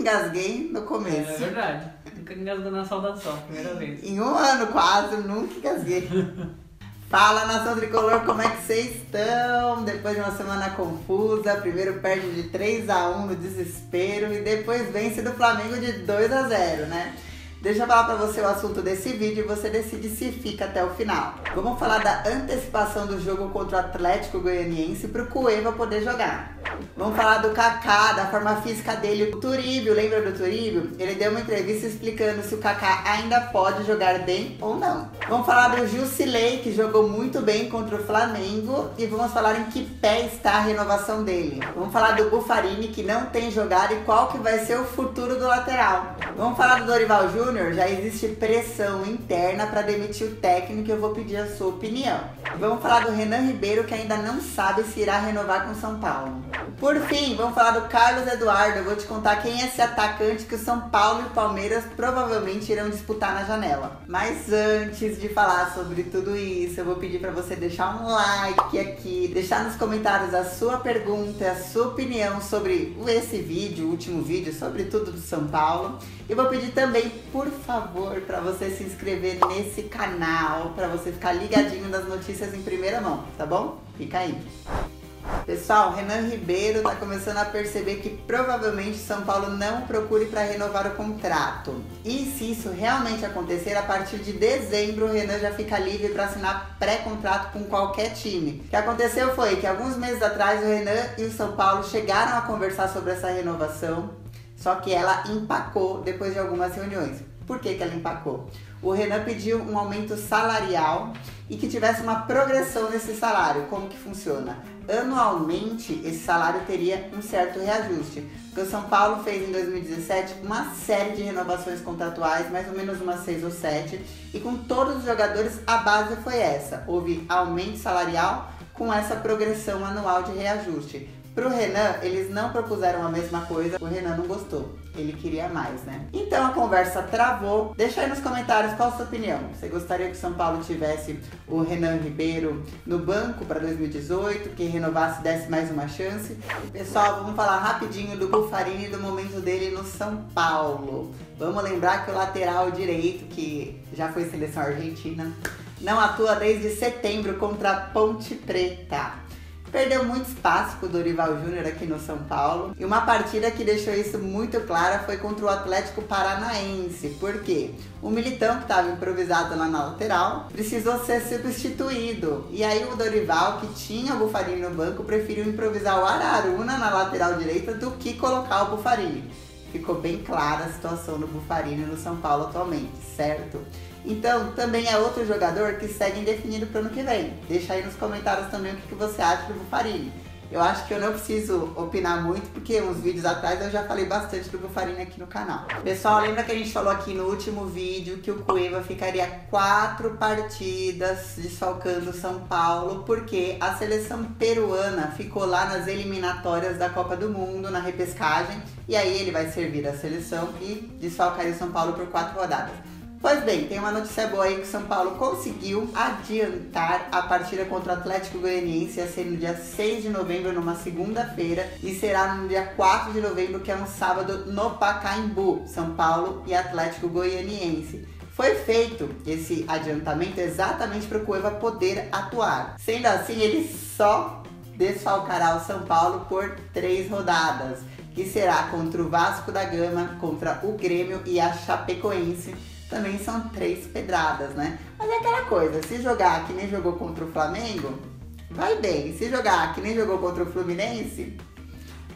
engasguei no começo. É verdade. Nunca engasgou na saudação, primeira vez. Em um ano quase, eu nunca engasguei. Fala, nação tricolor, como é que vocês estão? Depois de uma semana confusa, primeiro perde de 3-1 no desespero e depois vence do Flamengo de 2-0, né? Deixa eu falar pra você o assunto desse vídeo e você decide se fica até o final. Vamos falar da antecipação do jogo contra o Atlético Goianiense pro Cueva poder jogar. Vamos falar do Kaká, da forma física dele. O Turíbio, lembra do Turíbio? Ele deu uma entrevista explicando se o Kaká ainda pode jogar bem ou não. Vamos falar do Jusilei, que jogou muito bem contra o Flamengo. E vamos falar em que pé está a renovação dele. Vamos falar do Buffarini, que não tem jogado, e qual que vai ser o futuro do lateral. Vamos falar do Dorival Júnior. Já existe pressão interna para demitir o técnico e eu vou pedir a sua opinião. Vamos falar do Renan Ribeiro, que ainda não sabe se irá renovar com o São Paulo. Por fim, vamos falar do Carlos Eduardo. Eu vou te contar quem é esse atacante que o São Paulo e o Palmeiras provavelmente irão disputar na janela. Mas antes de falar sobre tudo isso, eu vou pedir para você deixar um like aqui, deixar nos comentários a sua pergunta, a sua opinião sobre esse vídeo, o último vídeo, sobre tudo do São Paulo. E vou pedir também, por favor, para você se inscrever nesse canal, para você ficar ligadinho das notícias em primeira mão, tá bom? Fica aí. Pessoal, Renan Ribeiro tá começando a perceber que provavelmente São Paulo não procure para renovar o contrato. E se isso realmente acontecer, a partir de dezembro o Renan já fica livre para assinar pré-contrato com qualquer time. O que aconteceu foi que alguns meses atrás o Renan e o São Paulo chegaram a conversar sobre essa renovação, só que ela empacou depois de algumas reuniões. Por que ela empacou? O Renan pediu um aumento salarial e que tivesse uma progressão nesse salário. Como que funciona? Anualmente, esse salário teria um certo reajuste. Porque o São Paulo fez em 2017 uma série de renovações contratuais, mais ou menos umas 6 ou 7. E com todos os jogadores, a base foi essa. Houve aumento salarial com essa progressão anual de reajuste. Pro Renan, eles não propuseram a mesma coisa, o Renan não gostou, ele queria mais, né? Então a conversa travou. Deixa aí nos comentários qual a sua opinião. Você gostaria que o São Paulo tivesse o Renan Ribeiro no banco para 2018, que renovasse, desse mais uma chance? E, pessoal, vamos falar rapidinho do Buffarini e do momento dele no São Paulo. Vamos lembrar que o lateral direito, que já foi seleção argentina, não atua desde setembro contra a Ponte Preta. Perdeu muito espaço com o Dorival Júnior aqui no São Paulo. E uma partida que deixou isso muito claro foi contra o Atlético Paranaense. Por quê? O Militão, que estava improvisado lá na lateral, precisou ser substituído. E aí o Dorival, que tinha o Buffarini no banco, preferiu improvisar o Araruna na lateral direita do que colocar o Buffarini. Ficou bem clara a situação do Buffarini no São Paulo atualmente, certo? Então, também é outro jogador que segue indefinido para o ano que vem. Deixa aí nos comentários também o que você acha do Buffarini. Eu acho que eu não preciso opinar muito, porque uns vídeos atrás eu já falei bastante do Buffarini aqui no canal. Pessoal, lembra que a gente falou aqui no último vídeo que o Cueva ficaria 4 partidas desfalcando o São Paulo, porque a seleção peruana ficou lá nas eliminatórias da Copa do Mundo, na repescagem, e aí ele vai servir a seleção e desfalcaria o São Paulo por 4 rodadas. Pois bem, tem uma notícia boa aí que o São Paulo conseguiu adiantar a partida contra o Atlético Goianiense, ia ser no dia 6 de novembro, numa segunda-feira, e será no dia 4 de novembro, que é um sábado, no Pacaembu, São Paulo e Atlético Goianiense. Foi feito esse adiantamento exatamente para o Cueva poder atuar. Sendo assim, ele só desfalcará o São Paulo por 3 rodadas, que será contra o Vasco da Gama, contra o Grêmio e a Chapecoense. Também são 3 pedradas, né? Mas é aquela coisa, se jogar que nem jogou contra o Flamengo, vai bem. Se jogar que nem jogou contra o Fluminense,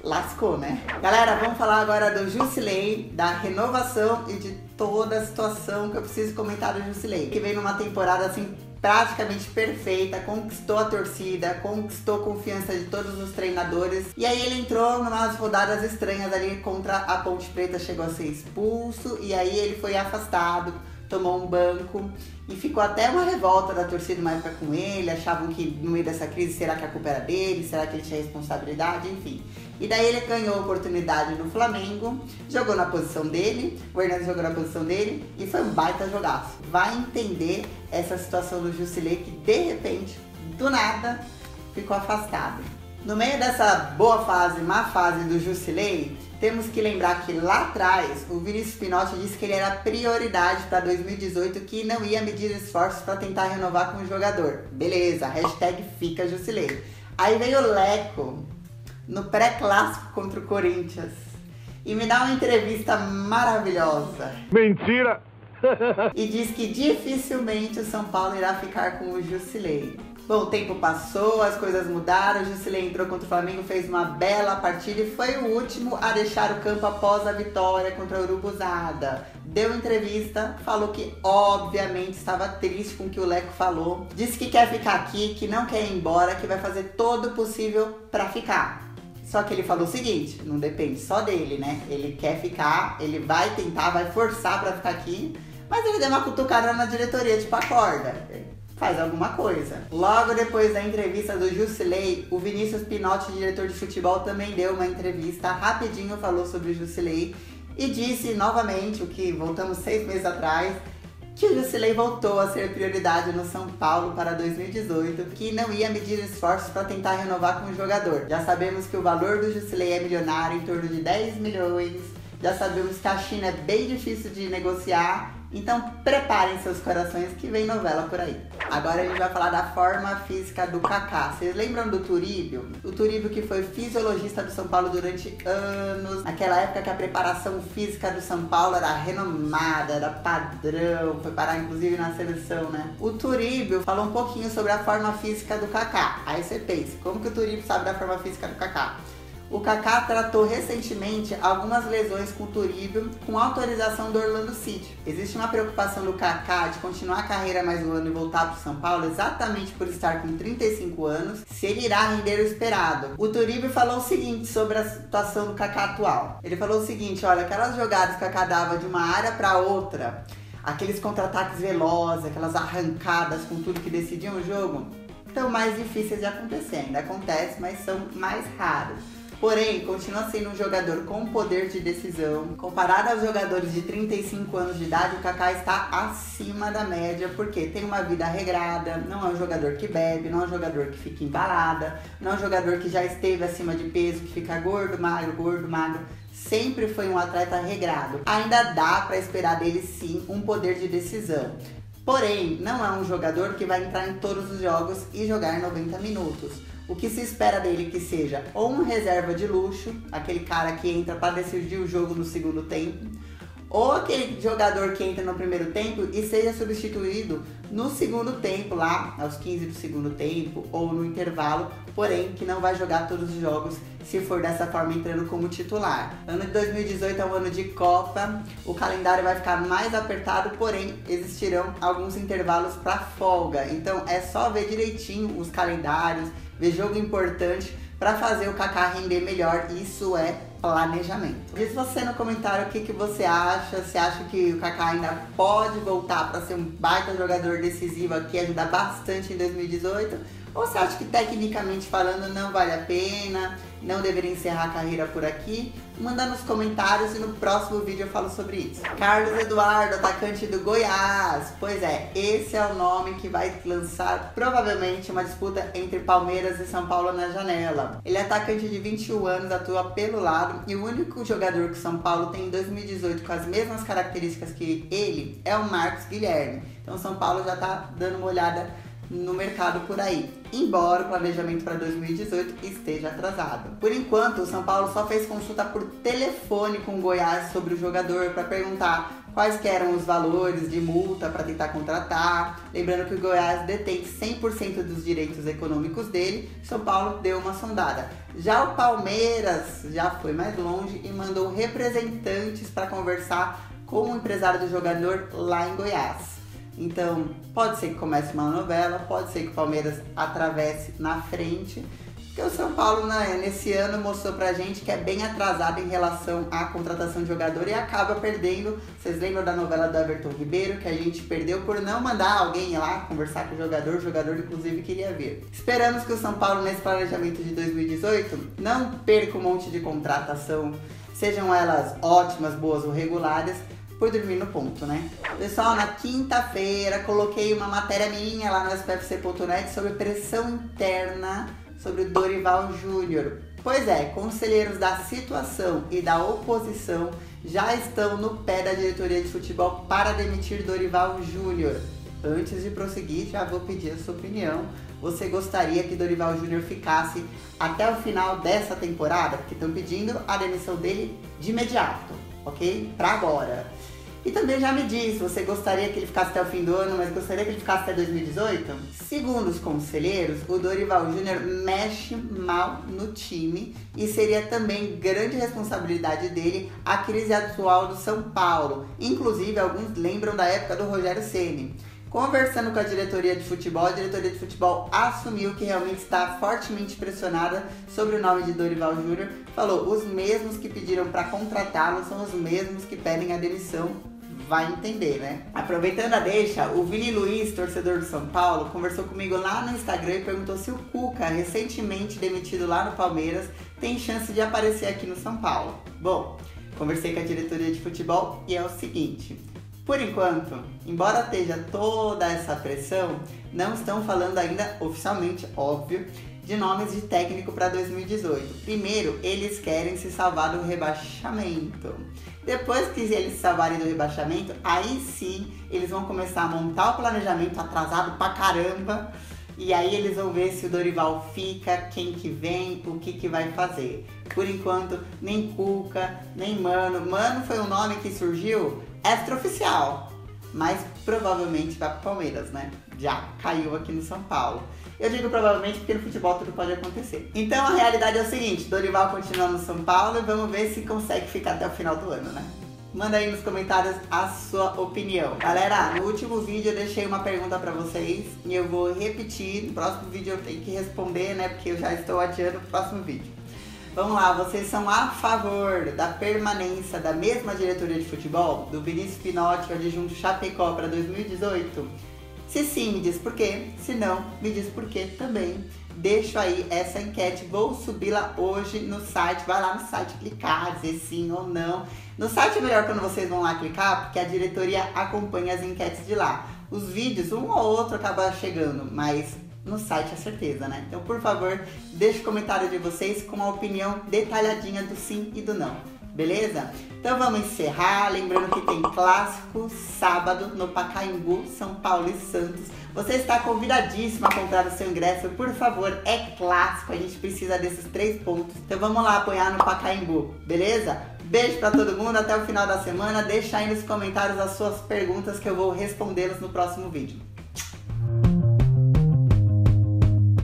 lascou, né? Galera, vamos falar agora do Jusilei, da renovação e de toda a situação que eu preciso comentar do Jusilei, que vem numa temporada assim praticamente perfeita, conquistou a torcida, conquistou a confiança de todos os treinadores. E aí ele entrou em umas rodadas estranhas ali contra a Ponte Preta, chegou a ser expulso e aí ele foi afastado, tomou um banco e ficou até uma revolta da torcida uma época com ele, achavam que no meio dessa crise, será que a culpa era dele, será que ele tinha responsabilidade, enfim. E daí ele ganhou a oportunidade no Flamengo, jogou na posição dele, o Hernandes jogou na posição dele e foi um baita jogaço. Vai entender essa situação do Jusilei que de repente, do nada, ficou afastado. No meio dessa boa fase, má fase do Jusilei, temos que lembrar que lá atrás o Vinícius Pinotti disse que ele era prioridade para 2018, que não ia medir esforços para tentar renovar com o jogador. Beleza, hashtag fica Jusilei. Aí veio o Leco no pré-clássico contra o Corinthians e me dá uma entrevista maravilhosa. Mentira! E diz que dificilmente o São Paulo irá ficar com o Jusilei. Bom, o tempo passou, as coisas mudaram, o Jusilei entrou contra o Flamengo, fez uma bela partida e foi o último a deixar o campo após a vitória contra a Urubuzada. Deu entrevista, falou que obviamente estava triste com o que o Leco falou. Disse que quer ficar aqui, que não quer ir embora, que vai fazer todo o possível para ficar. Só que ele falou o seguinte, não depende só dele, né? Ele quer ficar, ele vai tentar, vai forçar para ficar aqui, mas ele deu uma cutucada na diretoria, tipo, acorda. Faz alguma coisa. Logo depois da entrevista do Jusilei, o Vinícius Pinotti, diretor de futebol, também deu uma entrevista, rapidinho falou sobre o Jusilei e disse novamente, o que voltamos 6 meses atrás, que o Jusilei voltou a ser prioridade no São Paulo para 2018, que não ia medir esforços para tentar renovar com o jogador. Já sabemos que o valor do Jusilei é milionário, em torno de 10 milhões, já sabemos que a China é bem difícil de negociar, então preparem seus corações que vem novela por aí. Agora a gente vai falar da forma física do Kaká. Vocês lembram do Turíbio? O Turíbio que foi fisiologista do São Paulo durante anos. Naquela época que a preparação física do São Paulo era renomada, era padrão, foi parar inclusive na seleção, né? O Turíbio falou um pouquinho sobre a forma física do Kaká. Aí você pensa, como que o Turíbio sabe da forma física do Kaká? O Kaká tratou recentemente algumas lesões com o Turíbio com autorização do Orlando City. Existe uma preocupação do Kaká de continuar a carreira mais um ano e voltar para o São Paulo exatamente por estar com 35 anos, se ele irá render o esperado. O Turíbio falou o seguinte sobre a situação do Kaká atual. Ele falou o seguinte, olha, aquelas jogadas que o Kaká dava de uma área para outra, aqueles contra-ataques velozes, aquelas arrancadas com tudo que decidiam o jogo, são mais difíceis de acontecer. Ainda acontece, mas são mais raros. Porém, continua sendo um jogador com poder de decisão. Comparado aos jogadores de 35 anos de idade, o Kaká está acima da média, porque tem uma vida regrada, não é um jogador que bebe, não é um jogador que fica em balada, não é um jogador que já esteve acima de peso, que fica gordo, magro. Sempre foi um atleta regrado. Ainda dá para esperar dele sim um poder de decisão. Porém, não é um jogador que vai entrar em todos os jogos e jogar 90 minutos. O que se espera dele que seja ou um reserva de luxo, aquele cara que entra para decidir o jogo no segundo tempo, ou aquele jogador que entra no primeiro tempo e seja substituído no segundo tempo, lá aos 15 do segundo tempo ou no intervalo, porém que não vai jogar todos os jogos se for dessa forma entrando como titular. Ano de 2018 é um ano de Copa, o calendário vai ficar mais apertado, porém existirão alguns intervalos para folga, então é só ver direitinho os calendários, ver jogo importante para fazer o Kaká render melhor. Isso é planejamento. Diz você no comentário o que você acha. Você acha que o Kaká ainda pode voltar para ser um baita jogador decisivo aqui, ajudar bastante em 2018? Ou você acha que tecnicamente falando não vale a pena, não deveria encerrar a carreira por aqui? Manda nos comentários e no próximo vídeo eu falo sobre isso. Carlos Eduardo, atacante do Goiás. Pois é, esse é o nome que vai lançar provavelmente uma disputa entre Palmeiras e São Paulo na janela. Ele é atacante de 21 anos, atua pelo lado e o único jogador que o São Paulo tem em 2018 com as mesmas características que ele é o Marcos Guilherme. Então São Paulo já tá dando uma olhada no mercado por aí, embora o planejamento para 2018 esteja atrasado. Por enquanto, o São Paulo só fez consulta por telefone com o Goiás sobre o jogador para perguntar quais que eram os valores de multa para tentar contratar. Lembrando que o Goiás detém 100% dos direitos econômicos dele, São Paulo deu uma sondada. Já o Palmeiras já foi mais longe e mandou representantes para conversar com o empresário do jogador lá em Goiás. Então, pode ser que comece uma novela, pode ser que o Palmeiras atravesse na frente, porque o São Paulo, né, nesse ano mostrou pra gente que é bem atrasado em relação à contratação de jogador e acaba perdendo. Vocês lembram da novela do Everton Ribeiro, que a gente perdeu por não mandar alguém lá conversar com o jogador inclusive queria ver. Esperamos que o São Paulo, nesse planejamento de 2018, não perca um monte de contratação, sejam elas ótimas, boas ou regulares, por dormir no ponto, né? Pessoal, na quinta-feira coloquei uma matéria minha lá no spfc.net sobre pressão interna sobre o Dorival Júnior. Pois é, conselheiros da situação e da oposição já estão no pé da diretoria de futebol para demitir Dorival Júnior. Antes de prosseguir, já vou pedir a sua opinião. Você gostaria que Dorival Júnior ficasse até o final dessa temporada? Porque estão pedindo a demissão dele de imediato, ok? Para agora. E também já me diz, você gostaria que ele ficasse até o fim do ano, mas gostaria que ele ficasse até 2018? Segundo os conselheiros, o Dorival Júnior mexe mal no time e seria também grande responsabilidade dele a crise atual do São Paulo. Inclusive, alguns lembram da época do Rogério Ceni. Conversando com a diretoria de futebol, a diretoria de futebol assumiu que realmente está fortemente pressionada sobre o nome de Dorival Júnior. Falou, os mesmos que pediram para contratá-lo são os mesmos que pedem a demissão. Vai entender, né? Aproveitando a deixa, o Vini Luiz, torcedor do São Paulo, conversou comigo lá no Instagram e perguntou se o Cuca, recentemente demitido lá no Palmeiras, tem chance de aparecer aqui no São Paulo. Bom, conversei com a diretoria de futebol e é o seguinte... Por enquanto, embora esteja toda essa pressão, não estão falando ainda, oficialmente, óbvio, de nomes de técnico para 2018. Primeiro, eles querem se salvar do rebaixamento. Depois que eles se salvarem do rebaixamento, aí sim, eles vão começar a montar o planejamento atrasado pra caramba. E aí eles vão ver se o Dorival fica, quem que vem, o que que vai fazer. Por enquanto, nem Cuca, nem Mano. Mano foi um nome que surgiu extraoficial, mas provavelmente vai pro Palmeiras, né? Já caiu aqui no São Paulo. Eu digo provavelmente porque no futebol tudo pode acontecer. Então a realidade é o seguinte, Dorival continua no São Paulo e vamos ver se consegue ficar até o final do ano, né? Manda aí nos comentários a sua opinião. Galera, no último vídeo eu deixei uma pergunta pra vocês e eu vou repetir. No próximo vídeo eu tenho que responder, né? Porque eu já estou adiando o próximo vídeo. Vamos lá, vocês são a favor da permanência da mesma diretoria de futebol, do Vinícius Pinotti, adjunto Chapecó para 2018? Se sim, me diz por quê. Se não, me diz por quê também. Deixo aí essa enquete, vou subi-la hoje no site. Vai lá no site clicar, dizer sim ou não. No site é melhor quando vocês vão lá clicar, porque a diretoria acompanha as enquetes de lá. Os vídeos, um ou outro acaba chegando, mas no site é certeza, né? Então, por favor, deixe o comentário de vocês com a opinião detalhadinha do sim e do não. Beleza? Então vamos encerrar, lembrando que tem clássico sábado no Pacaembu, São Paulo e Santos. Você está convidadíssimo a comprar o seu ingresso, por favor, é clássico, a gente precisa desses 3 pontos. Então vamos lá apoiar no Pacaembu, beleza? Beijo pra todo mundo, até o final da semana, deixa aí nos comentários as suas perguntas que eu vou respondê-las no próximo vídeo.